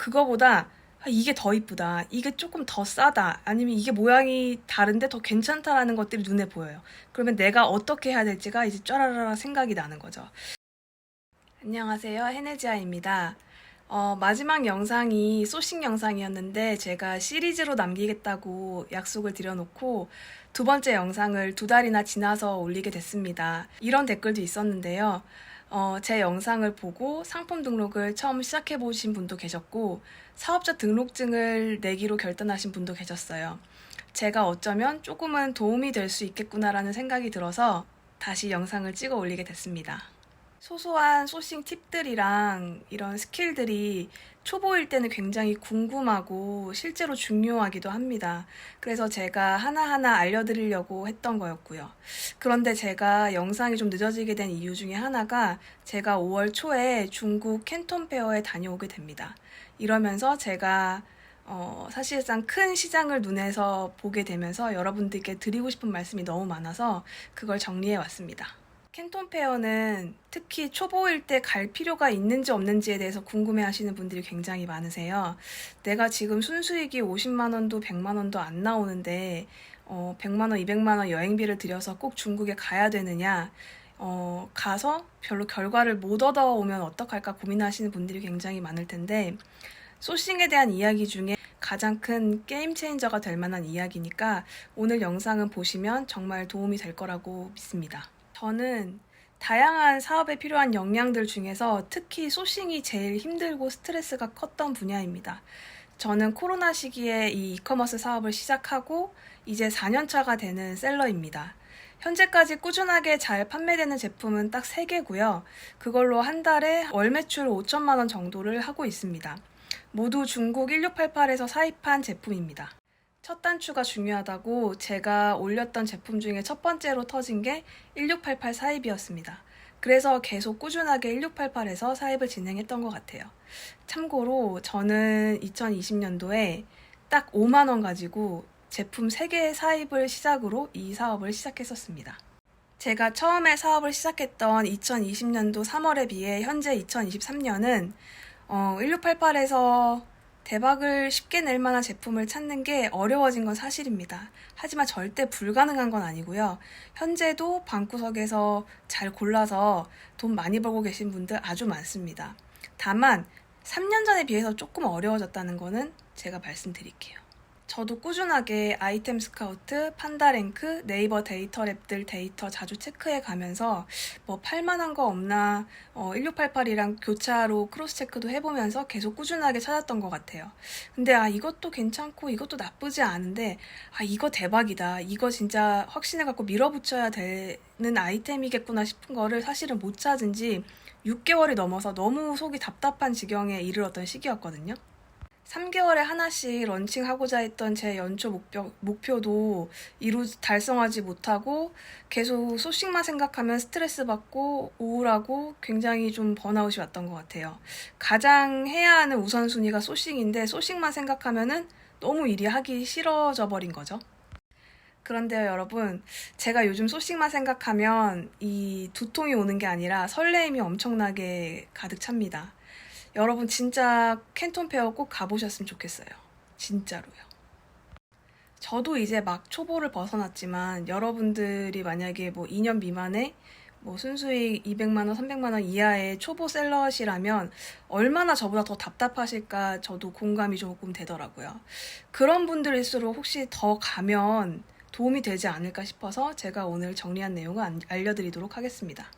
그거보다 이게 더 이쁘다, 이게 조금 더 싸다, 아니면 이게 모양이 다른데 더 괜찮다라는 것들이 눈에 보여요. 그러면 내가 어떻게 해야 될지가 이제 쫘라라라 생각이 나는 거죠. 안녕하세요, 헤네지아입니다. 마지막 영상이 소싱 영상이었는데 제가 시리즈로 남기겠다고 약속을 드려놓고 두 번째 영상을 두 달이나 지나서 올리게 됐습니다. 이런 댓글도 있었는데요. 제 영상을 보고 상품 등록을 처음 시작해 보신 분도 계셨고 사업자 등록증을 내기로 결단하신 분도 계셨어요. 제가 어쩌면 조금은 도움이 될 수 있겠구나라는 생각이 들어서 다시 영상을 찍어 올리게 됐습니다. 소소한 소싱 팁들이랑 이런 스킬들이 초보일 때는 굉장히 궁금하고 실제로 중요하기도 합니다. 그래서 제가 하나하나 알려드리려고 했던 거였고요. 그런데 제가 영상이 좀 늦어지게 된 이유 중에 하나가 제가 5월 초에 중국 캔톤 페어에 다녀오게 됩니다. 이러면서 제가 사실상 큰 시장을 눈에서 보게 되면서 여러분들께 드리고 싶은 말씀이 너무 많아서 그걸 정리해 왔습니다. 캔톤 페어는 특히 초보일 때 갈 필요가 있는지 없는지에 대해서 궁금해 하시는 분들이 굉장히 많으세요. 내가 지금 순수익이 50만 원도 100만 원도 안 나오는데 100만 원, 200만 원 여행비를 들여서 꼭 중국에 가야 되느냐, 가서 별로 결과를 못 얻어오면 어떡할까 고민하시는 분들이 굉장히 많을 텐데, 소싱에 대한 이야기 중에 가장 큰 게임 체인저가 될 만한 이야기니까 오늘 영상은 보시면 정말 도움이 될 거라고 믿습니다. 저는 다양한 사업에 필요한 역량들 중에서 특히 소싱이 제일 힘들고 스트레스가 컸던 분야입니다. 저는 코로나 시기에 이 이커머스 사업을 시작하고 이제 4년차가 되는 셀러입니다. 현재까지 꾸준하게 잘 판매되는 제품은 딱 3개고요. 그걸로 한 달에 월 매출 5천만 원 정도를 하고 있습니다. 모두 중국 1688에서 사입한 제품입니다. 첫 단추가 중요하다고 제가 올렸던 제품 중에 첫 번째로 터진 게 1688 사입이었습니다. 그래서 계속 꾸준하게 1688에서 사입을 진행했던 것 같아요. 참고로 저는 2020년도에 딱 5만 원 가지고 제품 3개의 사입을 시작으로 이 사업을 시작했었습니다. 제가 처음에 사업을 시작했던 2020년도 3월에 비해 현재 2023년은 1688에서 대박을 쉽게 낼 만한 제품을 찾는 게 어려워진 건 사실입니다. 하지만 절대 불가능한 건 아니고요. 현재도 방구석에서 잘 골라서 돈 많이 벌고 계신 분들 아주 많습니다. 다만 3년 전에 비해서 조금 어려워졌다는 거는 제가 말씀드릴게요. 저도 꾸준하게 아이템 스카우트, 판다랭크, 네이버 데이터 랩들 데이터 자주 체크해 가면서 뭐 팔만한 거 없나 1688이랑 교차로 크로스 체크도 해보면서 계속 꾸준하게 찾았던 것 같아요. 근데 이것도 괜찮고 이것도 나쁘지 않은데 이거 대박이다, 이거 진짜 확신해 갖고 밀어붙여야 되는 아이템이겠구나 싶은 거를 사실은 못 찾은 지 6개월이 넘어서 너무 속이 답답한 지경에 이르렀던 시기였거든요. 3개월에 하나씩 런칭하고자 했던 제 연초 목표도 달성하지 못하고 계속 소싱만 생각하면 스트레스 받고 우울하고 굉장히 좀 번아웃이 왔던 것 같아요. 가장 해야 하는 우선순위가 소싱인데 소싱만 생각하면은 너무 일이 하기 싫어져 버린 거죠. 그런데요, 여러분, 제가 요즘 소싱만 생각하면 이 두통이 오는 게 아니라 설레임이 엄청나게 가득 찹니다. 여러분 진짜 캔톤 페어 꼭 가보셨으면 좋겠어요. 진짜로요. 저도 이제 막 초보를 벗어났지만 여러분들이 만약에 뭐 2년 미만에 뭐 순수익 200만 원, 300만 원 이하의 초보 셀러시라면 얼마나 저보다 더 답답하실까 저도 공감이 조금 되더라고요. 그런 분들일수록 혹시 더 가면 도움이 되지 않을까 싶어서 제가 오늘 정리한 내용을 알려드리도록 하겠습니다.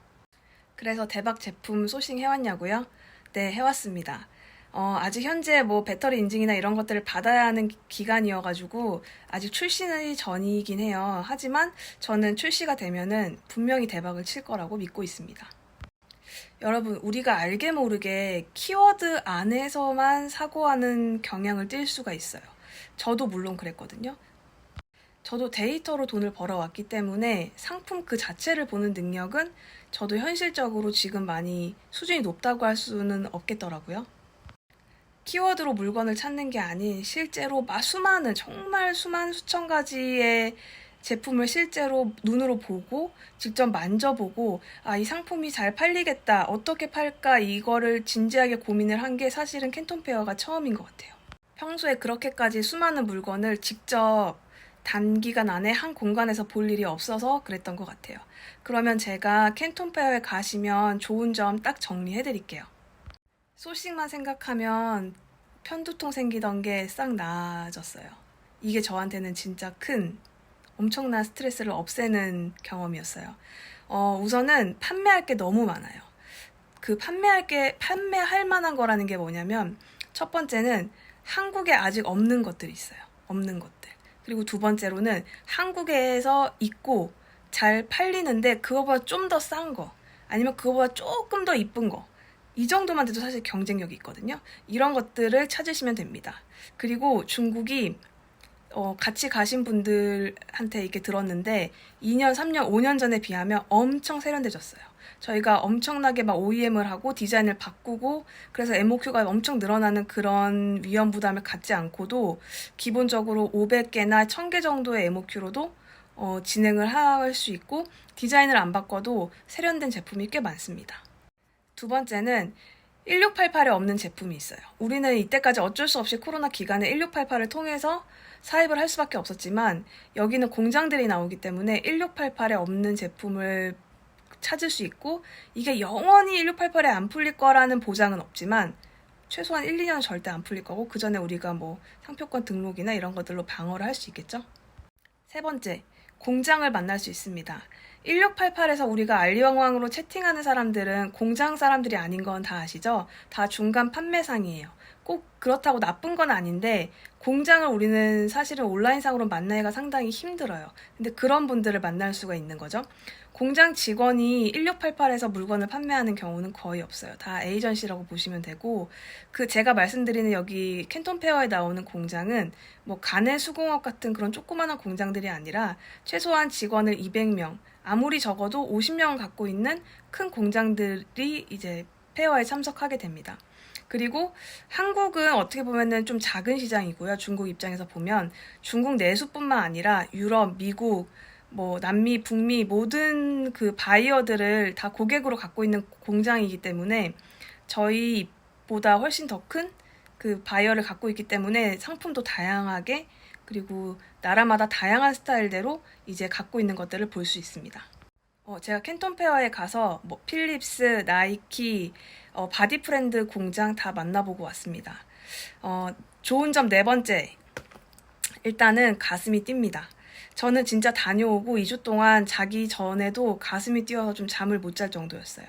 그래서 대박 제품 소싱 해왔냐고요? 네, 해왔습니다. 아직 현재 뭐 배터리 인증이나 이런 것들을 받아야 하는 기간이어가지고 아직 출시는 전이긴 해요. 하지만 저는 출시가 되면은 분명히 대박을 칠 거라고 믿고 있습니다. 여러분, 우리가 알게 모르게 키워드 안에서만 사고하는 경향을 띌 수가 있어요. 저도 물론 그랬거든요. 저도 데이터로 돈을 벌어왔기 때문에 상품 그 자체를 보는 능력은 저도 현실적으로 지금 많이 수준이 높다고 할 수는 없겠더라고요. 키워드로 물건을 찾는 게 아닌 실제로 정말 수천 가지의 제품을 실제로 눈으로 보고 직접 만져보고 이 상품이 잘 팔리겠다, 어떻게 팔까 이거를 진지하게 고민을 한 게 사실은 캔톤 페어가 처음인 것 같아요. 평소에 그렇게까지 수많은 물건을 직접 단기간 안에 한 공간에서 볼 일이 없어서 그랬던 것 같아요. 그러면 제가 캔톤 페어에 가시면 좋은 점 딱 정리해 드릴게요. 소식만 생각하면 편두통 생기던 게 싹 나아졌어요. 이게 저한테는 진짜 큰 엄청난 스트레스를 없애는 경험이었어요. 우선은 판매할 게 너무 많아요. 그 판매할 만한 거라는 게 뭐냐면, 첫 번째는 한국에 아직 없는 것들이 있어요. 없는 것들. 그리고 두 번째로는 한국에서 있고 잘 팔리는데 그거보다 좀 더 싼 거, 아니면 그거보다 조금 더 이쁜 거, 이 정도만 돼도 사실 경쟁력이 있거든요. 이런 것들을 찾으시면 됩니다. 그리고 중국이 같이 가신 분들한테 이렇게 들었는데 2년, 3년, 5년 전에 비하면 엄청 세련돼졌어요. 저희가 엄청나게 막 OEM을 하고 디자인을 바꾸고 그래서 MOQ가 엄청 늘어나는 그런 위험 부담을 갖지 않고도 기본적으로 500개나 1000개 정도의 MOQ로도 진행을 할 수 있고, 디자인을 안 바꿔도 세련된 제품이 꽤 많습니다. 두 번째는 1688에 없는 제품이 있어요. 우리는 이때까지 어쩔 수 없이 코로나 기간에 1688을 통해서 사입을 할 수밖에 없었지만, 여기는 공장들이 나오기 때문에 1688에 없는 제품을 찾을 수 있고, 이게 영원히 1688에 안 풀릴 거라는 보장은 없지만 최소한 1, 2년은 절대 안 풀릴 거고, 그 전에 우리가 뭐 상표권 등록이나 이런 것들로 방어를 할 수 있겠죠. 세 번째, 공장을 만날 수 있습니다. 1688에서 우리가 알리왕왕으로 채팅하는 사람들은 공장 사람들이 아닌 건 다 아시죠? 다 중간 판매상이에요. 꼭 그렇다고 나쁜 건 아닌데, 공장을 우리는 사실은 온라인상으로 만나기가 상당히 힘들어요. 근데 그런 분들을 만날 수가 있는 거죠. 공장 직원이 1688에서 물건을 판매하는 경우는 거의 없어요. 다 에이전시라고 보시면 되고, 제가 말씀드리는 여기 캔톤 페어에 나오는 공장은 뭐 가내 수공업 같은 그런 조그마한 공장들이 아니라 최소한 직원을 200명, 아무리 적어도 50명을 갖고 있는 큰 공장들이 이제 페어에 참석하게 됩니다. 그리고 한국은 어떻게 보면은 좀 작은 시장이고요. 중국 입장에서 보면 중국 내수뿐만 아니라 유럽, 미국, 뭐 남미, 북미 모든 그 바이어들을 다 고객으로 갖고 있는 공장이기 때문에 저희보다 훨씬 더 큰 그 바이어를 갖고 있기 때문에 상품도 다양하게, 그리고 나라마다 다양한 스타일대로 이제 갖고 있는 것들을 볼 수 있습니다. 제가 캔톤 페어에 가서 뭐 필립스, 나이키, 바디프렌드 공장 다 만나보고 왔습니다. 좋은 점 네 번째, 일단은 가슴이 뜁니다. 저는 진짜 다녀오고 2주 동안 자기 전에도 가슴이 뛰어서 좀 잠을 못 잘 정도였어요.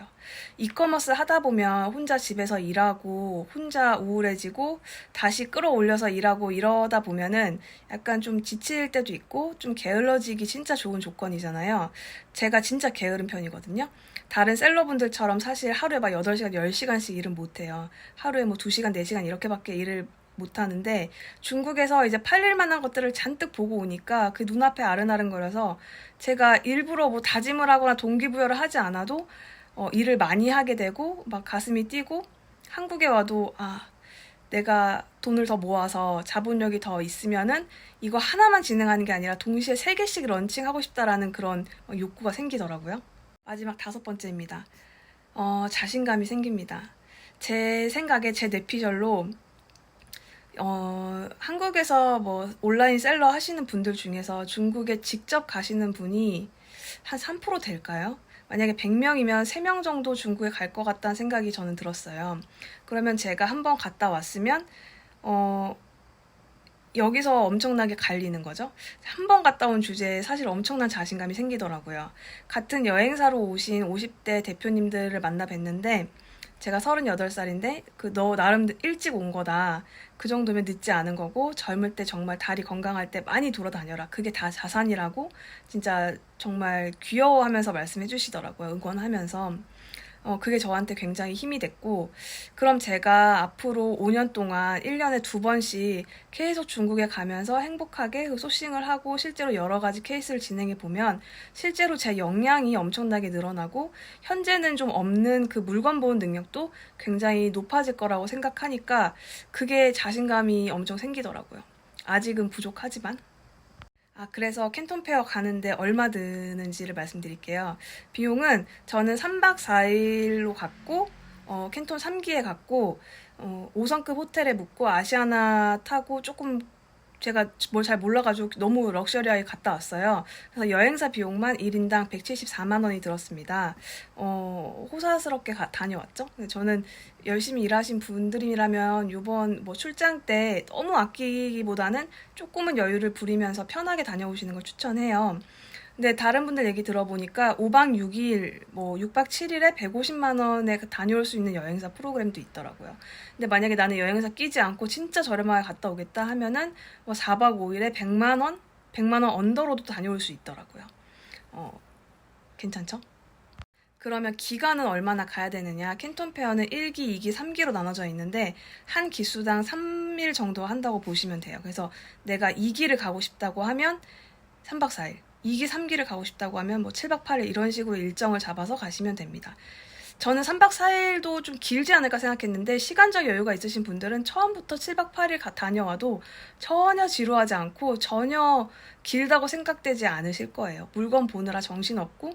이커머스 하다 보면 혼자 집에서 일하고 혼자 우울해지고 다시 끌어올려서 일하고 이러다 보면은 약간 좀 지칠 때도 있고 좀 게을러지기 진짜 좋은 조건이잖아요. 제가 진짜 게으른 편이거든요. 다른 셀러분들처럼 사실 하루에 막 8시간, 10시간씩 일은 못해요. 하루에 뭐 2시간, 4시간 이렇게밖에 일을 못하는데, 중국에서 이제 팔릴 만한 것들을 잔뜩 보고 오니까 그 눈앞에 아른아른거려서 제가 일부러 뭐 다짐을 하거나 동기부여를 하지 않아도 일을 많이 하게 되고 막 가슴이 뛰고, 한국에 와도 내가 돈을 더 모아서 자본력이 더 있으면은 이거 하나만 진행하는 게 아니라 동시에 3개씩 런칭하고 싶다라는 그런 욕구가 생기더라고요. 마지막 5번째입니다. 자신감이 생깁니다. 제 생각에 제 뇌피셜로 한국에서 뭐 온라인 셀러 하시는 분들 중에서 중국에 직접 가시는 분이 한 3% 될까요? 만약에 100명이면 3명 정도 중국에 갈 것 같다는 생각이 저는 들었어요. 그러면 제가 한번 갔다 왔으면 여기서 엄청나게 갈리는 거죠. 한 번 갔다 온 주제에 사실 엄청난 자신감이 생기더라고요. 같은 여행사로 오신 50대 대표님들을 만나 뵀는데, 제가 38살인데 너 나름 일찍 온 거다. 그 정도면 늦지 않은 거고, 젊을 때 정말 다리 건강할 때 많이 돌아다녀라. 그게 다 자산이라고 진짜 정말 귀여워하면서 말씀해 주시더라고요. 응원하면서. 그게 저한테 굉장히 힘이 됐고, 그럼 제가 앞으로 5년 동안 1년에 2번씩 계속 중국에 가면서 행복하게 소싱을 하고 실제로 여러 가지 케이스를 진행해 보면 실제로 제 역량이 엄청나게 늘어나고, 현재는 좀 없는 그 물건 보는 능력도 굉장히 높아질 거라고 생각하니까 그게 자신감이 엄청 생기더라고요. 아직은 부족하지만. 그래서 캔톤 페어 가는데 얼마 드는지를 말씀드릴게요. 비용은 저는 3박 4일로 갔고, 캔톤 3기에 갔고, 5성급 호텔에 묵고 아시아나 타고 조금 제가 뭘 잘 몰라가지고 너무 럭셔리하게 갔다 왔어요. 그래서 여행사 비용만 1인당 174만 원이 들었습니다. 호사스럽게 다녀왔죠. 저는 열심히 일하신 분들이라면 이번 뭐 출장 때 너무 아끼기보다는 조금은 여유를 부리면서 편하게 다녀오시는 걸 추천해요. 근데 다른 분들 얘기 들어보니까 5박 6일, 뭐 6박 7일에 150만 원에 다녀올 수 있는 여행사 프로그램도 있더라고요. 근데 만약에 나는 여행사 끼지 않고 진짜 저렴하게 갔다 오겠다 하면은 뭐 4박 5일에 100만 원? 100만 원 언더로도 다녀올 수 있더라고요. 괜찮죠? 그러면 기간은 얼마나 가야 되느냐? 캔톤 페어는 1기, 2기, 3기로 나눠져 있는데 한 기수당 3일 정도 한다고 보시면 돼요. 그래서 내가 2기를 가고 싶다고 하면 3박 4일, 2기, 3기를 가고 싶다고 하면 뭐 7박 8일 이런 식으로 일정을 잡아서 가시면 됩니다. 저는 3박 4일도 좀 길지 않을까 생각했는데 시간적 여유가 있으신 분들은 처음부터 7박 8일 다녀와도 전혀 지루하지 않고 전혀 길다고 생각되지 않으실 거예요. 물건 보느라 정신없고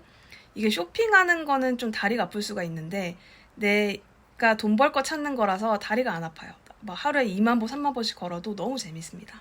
이게 쇼핑하는 거는 좀 다리가 아플 수가 있는데 내가 돈 벌 거 찾는 거라서 다리가 안 아파요. 막 하루에 2만 보, 3만 보씩 걸어도 너무 재밌습니다.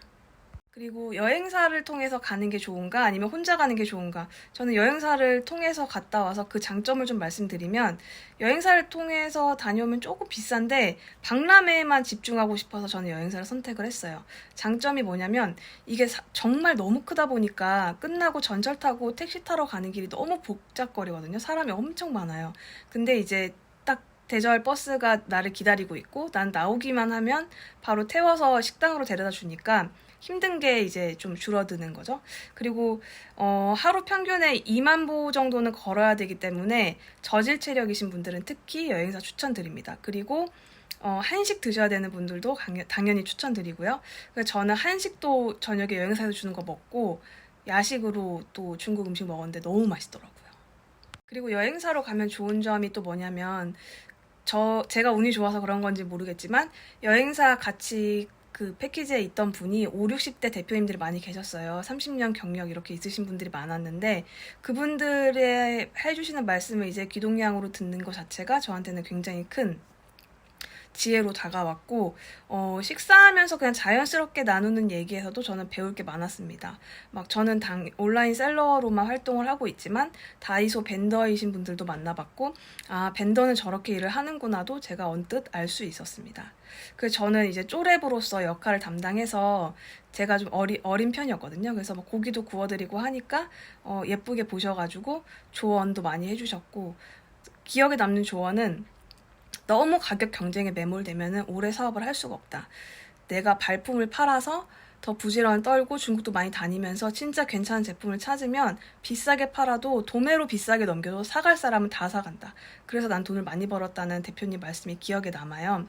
그리고 여행사를 통해서 가는 게 좋은가 아니면 혼자 가는 게 좋은가? 저는 여행사를 통해서 갔다 와서 그 장점을 좀 말씀드리면 여행사를 통해서 다녀오면 조금 비싼데 박람회에만 집중하고 싶어서 저는 여행사를 선택을 했어요. 장점이 뭐냐면 이게 정말 너무 크다 보니까 끝나고 전철 타고 택시 타러 가는 길이 너무 복잡거리거든요. 사람이 엄청 많아요. 근데 이제 딱 대절 버스가 나를 기다리고 있고 난 나오기만 하면 바로 태워서 식당으로 데려다 주니까 힘든 게 이제 좀 줄어드는 거죠. 그리고 하루 평균에 2만 보 정도는 걸어야 되기 때문에 저질 체력이신 분들은 특히 여행사 추천드립니다. 그리고 한식 드셔야 되는 분들도 당연히 추천드리고요. 그래서 저는 한식도 저녁에 여행사에서 주는 거 먹고 야식으로 또 중국 음식 먹었는데 너무 맛있더라고요. 그리고 여행사로 가면 좋은 점이 또 뭐냐면 제가 운이 좋아서 그런 건지 모르겠지만 여행사 같이 그 패키지에 있던 분이 5, 60대 대표님들이 많이 계셨어요. 30년 경력 이렇게 있으신 분들이 많았는데 그분들의 해주시는 말씀을 이제 귀동냥으로 듣는 것 자체가 저한테는 굉장히 큰 지혜로 다가왔고 식사하면서 그냥 자연스럽게 나누는 얘기에서도 저는 배울 게 많았습니다. 막 저는 온라인 셀러로만 활동을 하고 있지만 다이소 벤더이신 분들도 만나봤고 벤더는 저렇게 일을 하는구나도 제가 언뜻 알 수 있었습니다. 그래서 저는 이제 쪼랩으로서 역할을 담당해서 제가 좀 어린 편이었거든요. 그래서 뭐 고기도 구워드리고 하니까 예쁘게 보셔가지고 조언도 많이 해주셨고 기억에 남는 조언은 너무 가격 경쟁에 매몰되면 오래 사업을 할 수가 없다. 내가 발품을 팔아서 더 부지런히 떨고 중국도 많이 다니면서 진짜 괜찮은 제품을 찾으면 비싸게 팔아도 도매로 비싸게 넘겨도 사갈 사람은 다 사간다. 그래서 난 돈을 많이 벌었다는 대표님 말씀이 기억에 남아요.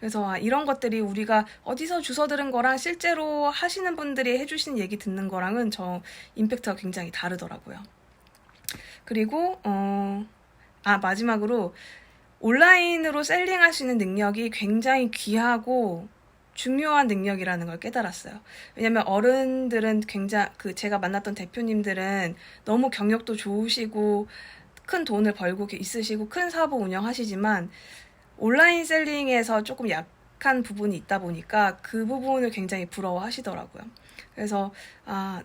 그래서 이런 것들이 우리가 어디서 주워 들은 거랑 실제로 하시는 분들이 해주신 얘기 듣는 거랑은 임팩트가 굉장히 다르더라고요. 그리고 마지막으로 온라인으로 셀링할 수 있는 능력이 굉장히 귀하고 중요한 능력이라는 걸 깨달았어요. 왜냐면 어른들은 제가 만났던 대표님들은 너무 경력도 좋으시고 큰 돈을 벌고 있으시고 큰 사업 운영하시지만 온라인 셀링에서 조금 약한 부분이 있다 보니까 그 부분을 굉장히 부러워하시더라고요. 그래서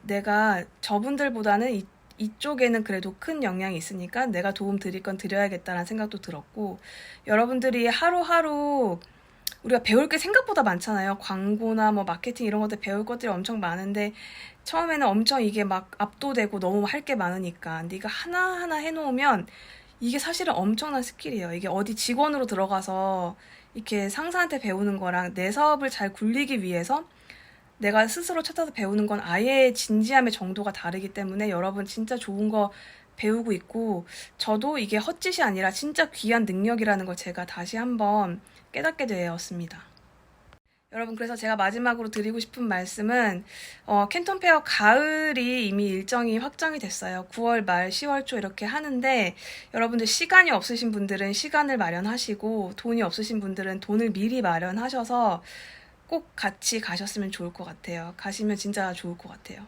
내가 저분들보다는 이쪽에는 그래도 큰 영향이 있으니까 내가 도움 드릴 건 드려야겠다라는 생각도 들었고 여러분들이 하루하루 우리가 배울 게 생각보다 많잖아요. 광고나 뭐 마케팅 이런 것들 배울 것들이 엄청 많은데 처음에는 엄청 이게 막 압도되고 너무 할 게 많으니까 네가 하나하나 해놓으면 이게 사실은 엄청난 스킬이에요. 이게 어디 직원으로 들어가서 이렇게 상사한테 배우는 거랑 내 사업을 잘 굴리기 위해서 내가 스스로 찾아서 배우는 건 아예 진지함의 정도가 다르기 때문에 여러분 진짜 좋은 거 배우고 있고 저도 이게 헛짓이 아니라 진짜 귀한 능력이라는 걸 제가 다시 한번 깨닫게 되었습니다. 여러분 그래서 제가 마지막으로 드리고 싶은 말씀은 캔톤 페어 가을이 이미 일정이 확정이 됐어요. 9월 말 10월 초 이렇게 하는데 여러분들 시간이 없으신 분들은 시간을 마련하시고 돈이 없으신 분들은 돈을 미리 마련하셔서 꼭 같이 가셨으면 좋을 것 같아요. 가시면 진짜 좋을 것 같아요.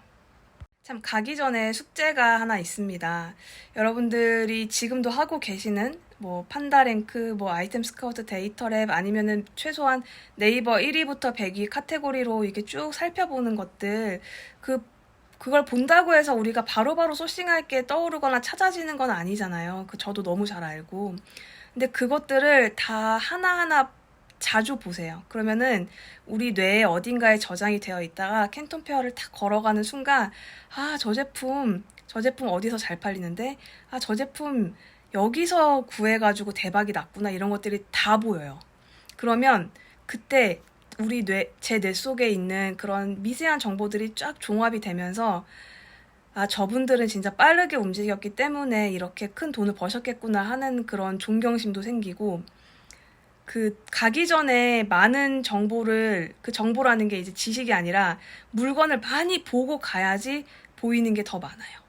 참 가기 전에 숙제가 하나 있습니다. 여러분들이 지금도 하고 계시는 뭐 판다랭크, 뭐 아이템 스카우트 데이터랩 아니면은 최소한 네이버 1위부터 100위 카테고리로 이렇게 쭉 살펴보는 것들 그걸 본다고 해서 우리가 바로바로 소싱할 게 떠오르거나 찾아지는 건 아니잖아요. 저도 너무 잘 알고. 근데 그것들을 다 하나하나 자주 보세요. 그러면은 우리 뇌에 어딘가에 저장이 되어 있다가 캔톤 페어를 탁 걸어가는 순간, 아, 저 제품 어디서 잘 팔리는데? 아, 저 제품 여기서 구해가지고 대박이 났구나. 이런 것들이 다 보여요. 그러면 그때 제 뇌 속에 있는 그런 미세한 정보들이 쫙 종합이 되면서, 아, 저분들은 진짜 빠르게 움직였기 때문에 이렇게 큰 돈을 버셨겠구나 하는 그런 존경심도 생기고, 가기 전에 많은 정보를, 그 정보라는 게 이제 지식이 아니라 물건을 많이 보고 가야지 보이는 게 더 많아요.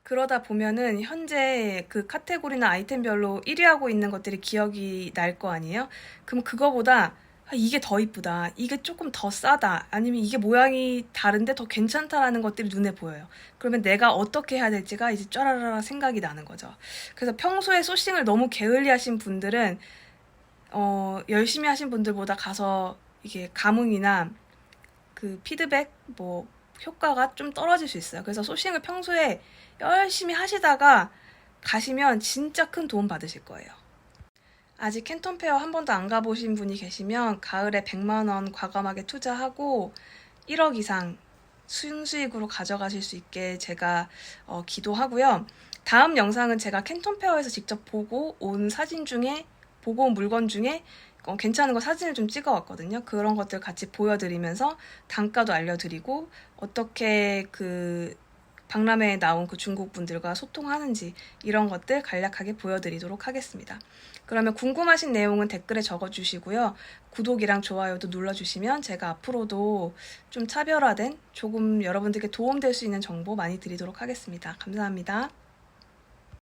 그러다 보면은 현재 그 카테고리나 아이템별로 1위 하고 있는 것들이 기억이 날 거 아니에요? 그럼 그거보다 아, 이게 더 이쁘다. 이게 조금 더 싸다. 아니면 이게 모양이 다른데 더 괜찮다라는 것들이 눈에 보여요. 그러면 내가 어떻게 해야 될지가 이제 쫘라라라 생각이 나는 거죠. 그래서 평소에 소싱을 너무 게을리하신 분들은 열심히 하신 분들보다 가서 이게 감흥이나 그 피드백, 뭐, 효과가 좀 떨어질 수 있어요. 그래서 소싱을 평소에 열심히 하시다가 가시면 진짜 큰 도움 받으실 거예요. 아직 캔톤 페어 한 번도 안 가보신 분이 계시면 가을에 100만 원 과감하게 투자하고 1억 이상 순수익으로 가져가실 수 있게 제가 기도하고요. 다음 영상은 제가 캔톤 페어에서 직접 보고 온 물건 중에 괜찮은 거 사진을 좀 찍어왔거든요. 그런 것들 같이 보여드리면서 단가도 알려드리고 어떻게 박람회에 나온 그 중국 분들과 소통하는지 이런 것들 간략하게 보여드리도록 하겠습니다. 그러면 궁금하신 내용은 댓글에 적어주시고요. 구독이랑 좋아요도 눌러주시면 제가 앞으로도 좀 차별화된 조금 여러분들께 도움될 수 있는 정보 많이 드리도록 하겠습니다. 감사합니다.